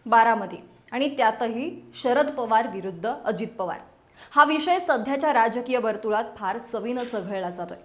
बारामती आणि त्यातही शरद पवार विरुद्ध अजित पवार हा विषय सध्याच्या राजकीय वर्तुळात फार चवीनं चघळला जातोय।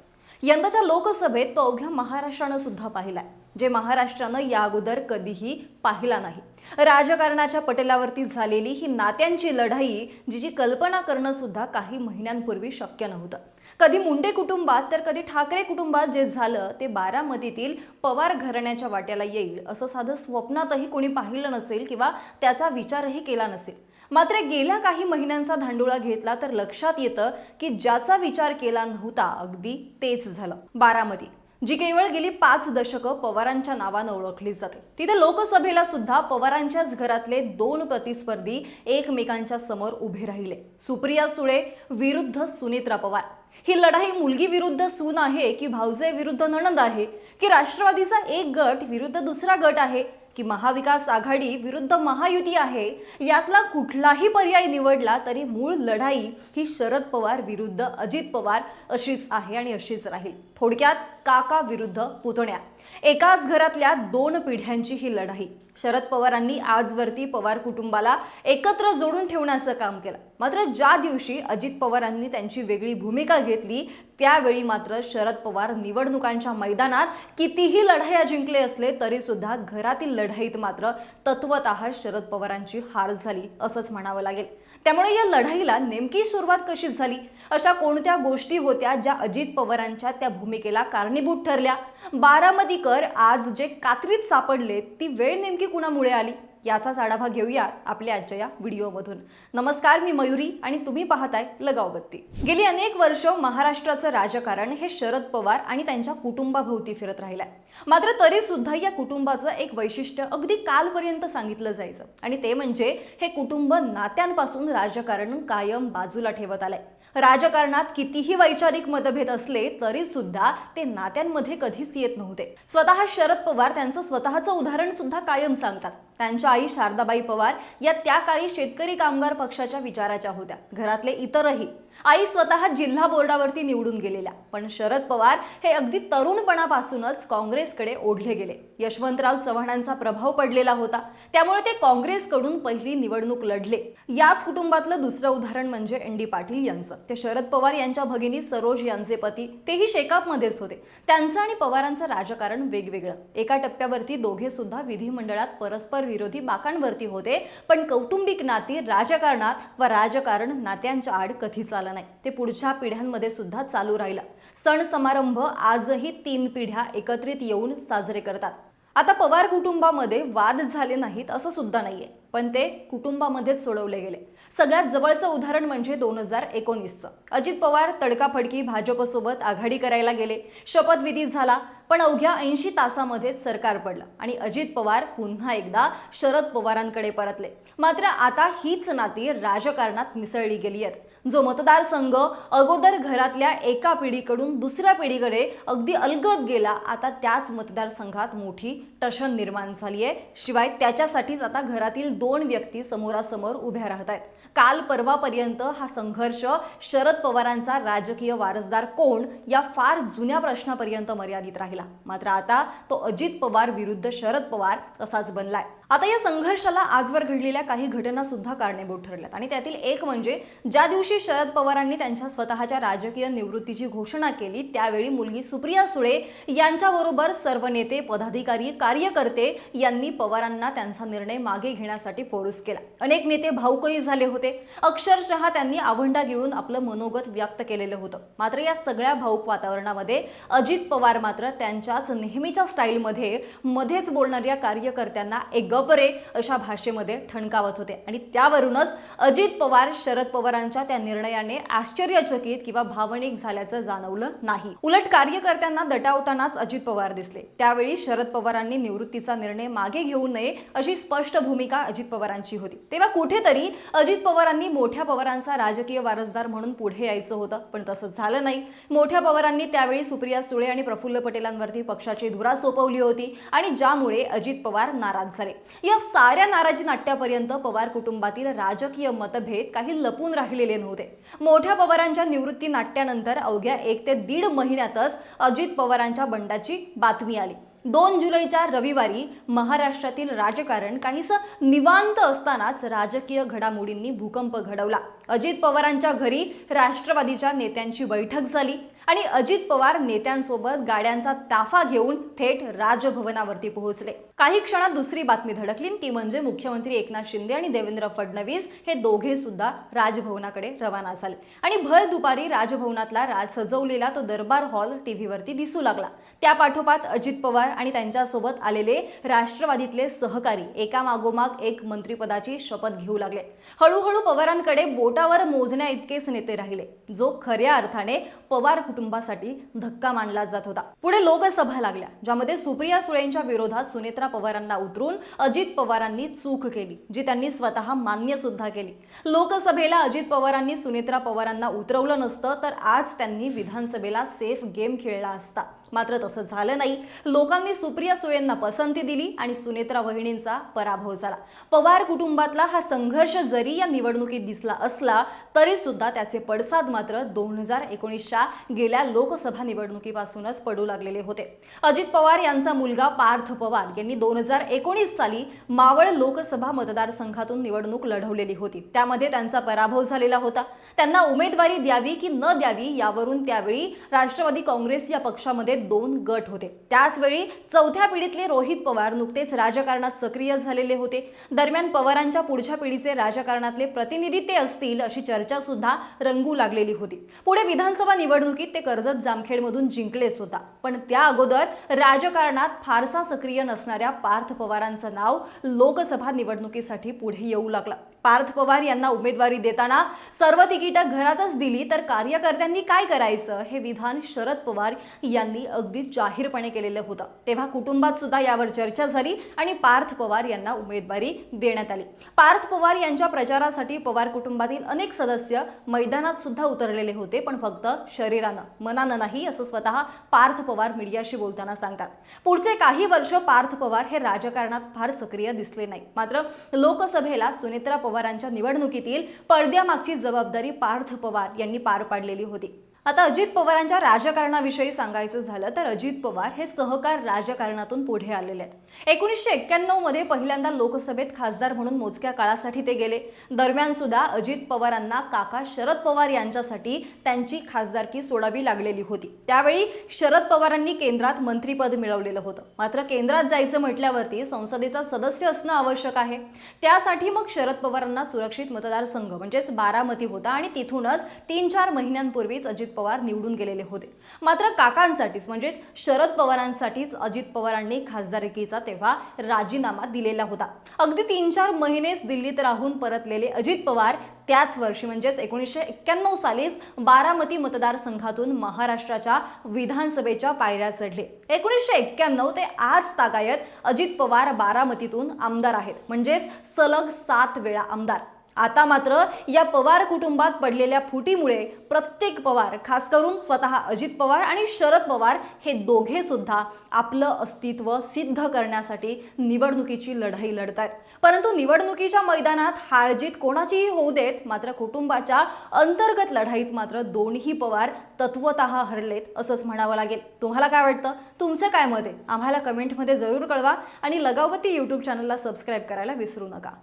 यंदाच्या लोकसभेत तो अवघ्या महाराष्ट्रानं सुद्धा पाहिलाय, जे महाराष्ट्रानं या अगोदर कधीही पाहिला नाही। राजकारणाच्या पटलावरती झालेली ही नात्यांची लढाई जिची कल्पना करणं सुद्धा काही महिन्यांपूर्वी शक्य नव्हतं। कधी मुंडे कुटुंबात तर कधी ठाकरे कुटुंबात जे झालं ते बारामतीतील पवार घराण्याच्या वाट्याला येईल असं साधं स्वप्नातही कोणी पाहिलं नसेल किंवा त्याचा विचारही केला नसेल। मात्र गेल्या काही महिन्यांचा धांडोळा घेतला तर लक्षात येतं की ज्याचा विचार केला नव्हता अगदी तेच झालं। बारामती जी केवळ गेली 5 दशकं पवारांच्या नावानं ओळखली जाते, तिथे लोकसभेला सुद्धा पवारांच्याच घरातले 2 प्रतिस्पर्धी एकमेकांच्या समोर उभे राहिले। सुप्रिया सुळे विरुद्ध सुनेत्रा पवार। ही लढाई मुलगी विरुद्ध सून आहे की भाऊजे विरुद्ध नणंद आहे, की राष्ट्रवादीचा एक गट विरुद्ध दुसरा गट आहे, की महाविकास आघाडी विरुद्ध महायुती आहे, यातला कुठलाही पर्याय निवडला तरी मूळ लढाई ही शरद पवार विरुद्ध अजित पवार अशीच आहे आणि अशीच राहील। थोडक्यात काका विरुद्ध पुतण्या, एकाच घरातल्या 2 पिढ्यांची ही लढाई। शरद पवारांनी आजवरती पवार कुटुंबाला एकत्र जोडून ठेवण्याचं काम केलं, मात्र ज्या दिवशी अजित पवारांनी त्यांची वेगळी भूमिका घेतली त्यावेळी मात्र शरद पवार निवडणुकांच्या मैदानात कितीही लढाया जिंकले असले तरी सुद्धा घरातील लढाईत मात्र तत्वतः शरद पवारांची हार झाली असंच म्हणावं लागेल। त्यामुळे या लढाईला नेमकी सुरुवात कशी झाली, अशा कोणत्या गोष्टी होत्या ज्या अजित पवारांच्या त्या भूमिकेला कारणीभूत ठरल्या, बारामतीकर आज जे कात्रीत सापडले ती वेळ नेमकी कुणामुळे आली, याचाच आढावा घेऊयात आपल्या आजच्या या व्हिडिओमधून। नमस्कार, मी मयुरी आणि तुम्ही पाहताय लगाव बत्ती। गेली अनेक वर्ष महाराष्ट्राचं राजकारण हे शरद पवार आणि त्यांच्या कुटुंबाभोवती फिरत राहिलंय। मात्र तरी सुद्धा या कुटुंबाचं एक वैशिष्ट्य अगदी कालपर्यंत सांगितलं जायचं आणि ते म्हणजे हे कुटुंब नात्यांपासून राजकारण कायम बाजूला ठेवत आलंय। राजकारणात कितीही वैचारिक मतभेद असले तरी सुद्धा ते नात्यांमध्ये कधीच येत नव्हते। स्वतः शरद पवार त्यांचं स्वतःचं उदाहरण सुद्धा कायम सांगतात। त्यांच्या आई शारदाबाई पवार या त्या काळी शेतकरी कामगार पक्षाच्या विचाराच्या होत्या, घरातले इतरही। आई स्वतः जिल्हा बोर्डावरती निवडून गेलेल्या, पण शरद पवार हे अगदी तरुणपणापासूनच काँग्रेसकडे ओढले गेले। यशवंतराव चव्हाणांचा प्रभाव पडलेला होता, त्यामुळे ते काँग्रेसकडून पहिली निवडणूक लढले। याच कुटुंबातलं दुसरं उदाहरण म्हणजे एन.डी. पाटील यांचं। ते शरद पवार यांच्या भगिनी सरोज यांचे पती, तेही शेकापमध्येच होते। त्यांचं आणि पवारांचं राजकारण वेगवेगळं। एका टप्प्यावरती दोघे सुद्धा विधिमंडळात परस्पर विरोधी बाकांवरती होते, पण कौटुंबिक नाती राजकारणात व राजकारण नात्यांच्या आड कधीच आलं नाही। ते पुढच्या पिढ्यांमध्ये सुद्धा चालू राहिलं। सण समारंभ आजही 3 पिढ्या एकत्रित येऊन साजरे करतात। आता पवार कुटुंबामध्ये वाद झाले नाहीत असं सुद्धा नाहीये, पण ते कुटुंबामध्येच सोडवले गेले। सगळ्यात जवळचं उदाहरण म्हणजे 2019चं। अजित पवार तडकाफडकी भाजपसोबत आघाडी करायला गेले, शपथविधी झाला, पण अवघ्या 80 तासामध्ये सरकार पडलं आणि अजित पवार पुन्हा एकदा शरद पवारांकडे परतले। मात्र आता हीच नाती राजकारणात मिसळली गेली आहेत। जो मतदारसंघ अगोदर घरातल्या एका पिढीकडून दुसऱ्या पिढीकडे अगदी अलगद गेला, आता त्याच मतदारसंघात मोठी टशन निर्माण झाली आहे। शिवाय त्याच्यासाठीच आता घरातील 2 व्यक्ती समोरासमोर उभ्या राहत आहेत। काल परवापर्यंत हा संघर्ष शरद पवारांचा राजकीय वारसदार कोण या फार जुन्या प्रश्नापर्यंत मर्यादित राहिला, मात्र आता तो अजित पवार विरुद्ध शरद पवार असाच बनलाय। आता या संघर्षाला आजवर घडलेल्या काही घटना सुद्धा कारणीभूत ठरल्यात आणि त्यातील एक म्हणजे ज्या दिवशी शरद पवारांनी त्यांच्या स्वतःच्या राजकीय निवृत्तीची घोषणा केली त्यावेळी मुलगी सुप्रिया सुळे यांच्याबरोबर सर्व नेते, पदाधिकारी, कार्यकर्ते यांनी पवारांना त्यांचा निर्णय मागे घेण्यासाठी फोर्स केला। अनेक नेते भावुकही झाले होते, अक्षरशः त्यांनी आवंढा गिळून आपलं मनोगत व्यक्त केलेलं होतं। मात्र या सगळ्या भावुक वातावरणामध्ये अजित पवार मात्र त्यांच्याच नेहमीच्या स्टाईलमध्ये मध्येच बोलणाऱ्या कार्यकर्त्यांना एक गपरे अशा भाषेमध्ये ठणकावत होते आणि त्यावरूनच अजित पवार शरद पवारांच्या त्या निर्णयाने आश्चर्यचकित किंवा भावनिक झाल्याचं जाणवलं नाही। उलट कार्यकर्त्यांना दटावतानाच अजित पवार दिसले। त्यावेळी शरद पवारांनी निवृत्तीचा निर्णय मागे घेऊ नये अशी स्पष्ट भूमिका अजित पवारांची होती। तेव्हा कुठेतरी अजित पवारांनी मोठ्या पवारांचा राजकीय वारसदार म्हणून पुढे यायचं होतं, पण तसं झालं नाही। मोठ्या पवारांनी त्यावेळी सुप्रिया सुळे आणि प्रफुल्ल पटेलांवरती पक्षाची धुरा सोपवली होती आणि ज्यामुळे अजित पवार नाराज झाले। या साऱ्या नाराजी नाट्यापर्यंत पवार कुटुंबातील राजकीय मतभेद काही लपून राहिलेले नव्हते। मोठ्या पवारांच्या निवृत्ती नाट्यानंतर अवघ्या 1 ते 1.5 महिन्यातच अजित पवारांच्या बंडाची बातमी आली। 2 जुलैच्या रविवारी महाराष्ट्रातील राजकारण काहीसं निवांत असतानाच राजकीय घडामोडींनी भूकंप घडवला। अजित पवारांच्या घरी राष्ट्रवादीच्या नेत्यांची बैठक झाली आणि अजित पवार नेत्यांसोबत गाड्यांचा ताफा घेऊन थेट राजभवनावरती पोहोचले। काही क्षणात दुसरी बातमी धडकली, ती म्हणजे मुख्यमंत्री एकनाथ शिंदे आणि देवेंद्र फडणवीस हे दोघे सुद्धा राजभवनाकडे रवाना झाले आणि भर दुपारी राजभवनातला सजवलेला तो दरबार हॉल टीव्हीवरती दिसू लागला। त्या पाठोपाठ अजित पवार आणि त्यांच्यासोबत आलेले राष्ट्रवादीतले सहकारी एकामागोमाग एक मंत्रिपदाची शपथ घेऊ लागले। हळूहळू पवारांकडे बोटावर मोजण्या इतकेच नेते राहिले, जो खऱ्या अर्थाने पवार कुटुंबासाठी धक्का मानला जात होता। पुढे लोकसभा लागल्या, ज्यामध्ये सुप्रिया सुळेंच्या विरोधात सुनेत्रा पवारांना उतरून अजित पवारांनी चूक केली, जी त्यांनी स्वतः मान्य सुद्धा केली। लोकसभेला अजित पवारांनी सुनेत्रा पवारांना उतरवलं नसतं तर आज त्यांनी विधानसभेला सेफ गेम खेळला असता। मात्र तसं झालं नाही। लोकांनी सुप्रिया सुळेंना पसंती दिली आणि सुनेत्रा वहिनींचा पराभव झाला। पवार कुटुंबातला हा संघर्ष जरी या निवडणुकीत दिसला असला तरी सुद्धा त्याचे पडसाद मात्र 2019च्या गेल्या लोकसभा निवडणुकीपासूनच पडू लागलेले होते। अजित पवार यांचा मुलगा पार्थ पवार यांनी 2019 साली मावळ लोकसभा मतदारसंघातून निवडणूक लढवलेली होती। त्यामध्ये त्यांचा पराभव झालेला होता। त्यांना उमेदवारी द्यावी की न द्यावी यावरून त्यावेळी राष्ट्रवादी काँग्रेस या पक्षामध्ये 2 गट होते। त्याच वेळी चौथ्या पिढीतले रोहित पवार नुकतेच राजकारणात सक्रिय झालेले होते। दरम्यान पवारांच्या पुढच्या पिढीचे राजकारणातले प्रतिनिधी ते असतील अशी चर्चा सुद्धा रंगू लागलेली होती। पुढे विधानसभा निवडणुकीत ते कर्जत जामखेडमधून जिंकले सुद्धा, पण त्या अगोदर राजकारणात फारसा सक्रिय नसणाऱ्या पार्थ पवारांचं नाव लोकसभा निवडणुकीसाठी पुढे येऊ लागलं। पार्थ पवार यांना उमेदवारी देताना सर्व तिकीटं घरातच दिली तर कार्यकर्त्यांनी काय करायचं हे विधान शरद पवार यांनी अगदी जाहीरपणे केलेलं होतं। तेव्हा कुटुंबात सुद्धा यावर चर्चा झाली आणि पार्थ पवार यांना उमेदवारी देण्यात आली। पार्थ पवार यांच्या प्रचारासाठी पवार कुटुंबातील अनेक सदस्य मैदानात सुद्धा उतरलेले होते, पण फक्त शरीरानं, मनानं नाही, असं स्वतः पार्थ पवार मीडियाशी बोलताना सांगतात। पुढचे काही वर्ष पार्थ पवार हे राजकारणात फार सक्रिय दिसले नाही। मात्र लोकसभेला सुनेत्रा पवारांच्या निवडणुकीतील पडद्यामागची जबाबदारी पार्थ पवार यांनी पार पाडलेली होती। आता अजित पवारांच्या राजकारणाविषयी सांगायचं झालं तर अजित पवार हे सहकार राजकारणातून पुढे आलेले आहेत। 1991 मध्ये पहिल्यांदा लोकसभेत खासदार म्हणून मोजक्या काळासाठी ते गेले। दरम्यान सुद्धा अजित पवारांना काका शरद पवार यांच्यासाठी त्यांची खासदारकी सोडावी लागलेली होती। त्यावेळी शरद पवारांनी केंद्रात मंत्रिपद मिळवलेलं होतं। मात्र केंद्रात जायचं म्हटल्यावरती संसदेचा सदस्य असणं आवश्यक आहे। त्यासाठी मग शरद पवारांना सुरक्षित मतदारसंघ म्हणजेच बारामती होता आणि तिथूनच 3-4 महिन्यांपूर्वीच अजित पवार निवडून गेलेले होते। मात्र काकांसाठीच म्हणजे शरद पवारांसाठीच अजित पवारांनी खासदारकीचा तेव्हा राजीनामा दिलेला होता। अगदी 3-4 महिनेच दिल्लीत राहून परतलेले अजित पवार त्याच वर्षी म्हणजेच 1991 सालीच बारामती मतदारसंघातून महाराष्ट्राच्या विधानसभेच्या पायऱ्या चढले। 1991 ते आज तागायत अजित पवार बारामतीतून आमदार आहेत, म्हणजेच सलग 7 वेळा आमदार। आता मात्र या पवार कुटुंबात पडलेल्या फुटीमुळे प्रत्येक पवार, खास करून स्वतः अजित पवार आणि शरद पवार हे दोघे सुद्धा आपलं अस्तित्व सिद्ध करण्यासाठी निवडणुकीची लढाई लढतायत। परंतु निवडणुकीच्या मैदानात हारजीत कोणाचीही होऊ देत, मात्र कुटुंबाच्या अंतर्गत लढाईत मात्र दोन्ही पवार तत्वतः हरलेत असंच म्हणावं लागेल। तुम्हाला काय वाटतं? तुमचं काय मत आहे? आम्हाला कमेंटमध्ये जरूर कळवा आणि लगावती YouTube चॅनलला सबस्क्राईब करायला विसरू नका।